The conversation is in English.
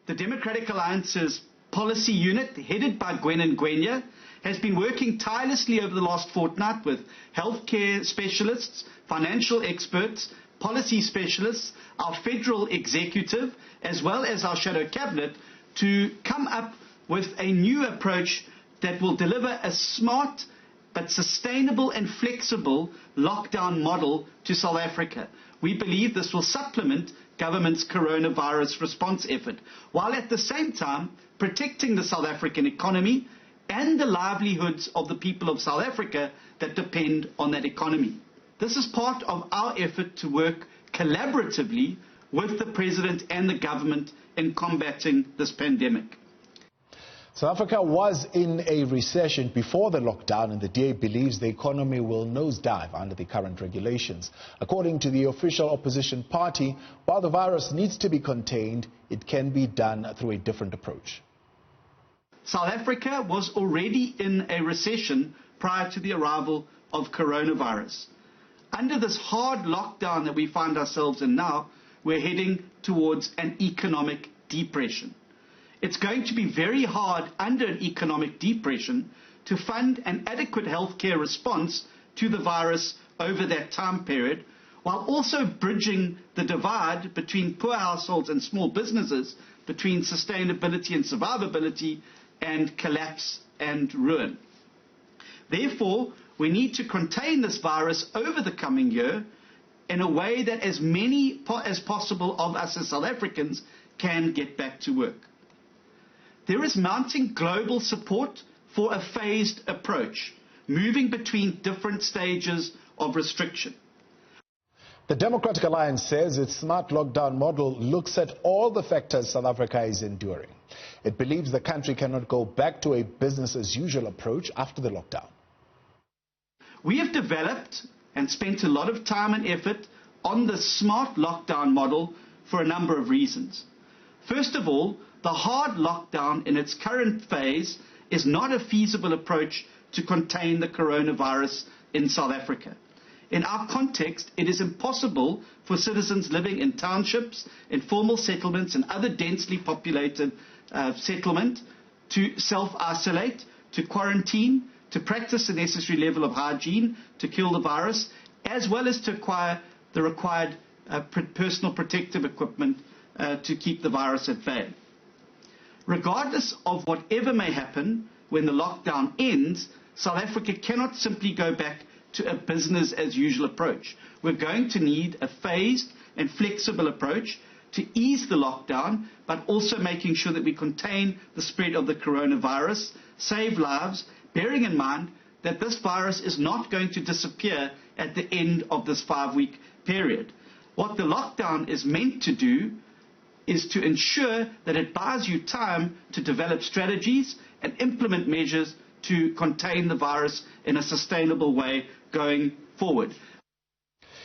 The Democratic Alliance's policy unit, headed by Gwen and Gwenya, has been working tirelessly over the last fortnight with healthcare specialists, financial experts, policy specialists, our federal executive, as well as our shadow cabinet, to come up with a new approach that will deliver a smart but sustainable and flexible lockdown model to South Africa. We believe this will supplement government's coronavirus response effort, while at the same time protecting the South African economy and the livelihoods of the people of South Africa that depend on that economy. This is part of our effort to work collaboratively with the President and the government in combating this pandemic. South Africa was in a recession before the lockdown, and the DA believes the economy will nosedive under the current regulations. According to the official opposition party, while the virus needs to be contained, it can be done through a different approach. South Africa was already in a recession prior to the arrival of coronavirus. Under this hard lockdown that we find ourselves in now, we're heading towards an economic depression. It's going to be very hard under an economic depression to fund an adequate healthcare response to the virus over that time period, while also bridging the divide between poor households and small businesses, between sustainability and survivability, and collapse and ruin. Therefore, we need to contain this virus over the coming year in a way that as many as possible of us as South Africans can get back to work. There is mounting global support for a phased approach, moving between different stages of restriction. The Democratic Alliance says its smart lockdown model looks at all the factors South Africa is enduring. It believes the country cannot go back to a business-as-usual approach after the lockdown. We have developed and spent a lot of time and effort on the smart lockdown model for a number of reasons. First of all, the hard lockdown in its current phase is not a feasible approach to contain the coronavirus in South Africa. In our context, it is impossible for citizens living in townships, informal settlements, and other densely populated settlement to self-isolate, to quarantine, to practice the necessary level of hygiene to kill the virus, as well as to acquire the required personal protective equipment to keep the virus at bay. Regardless of whatever may happen when the lockdown ends, South Africa cannot simply go back to a business-as-usual approach. We're going to need a phased and flexible approach to ease the lockdown, but also making sure that we contain the spread of the coronavirus, save lives, bearing in mind that this virus is not going to disappear at the end of this 5-week period. What the lockdown is meant to do is to ensure that it buys you time to develop strategies and implement measures to contain the virus in a sustainable way going forward.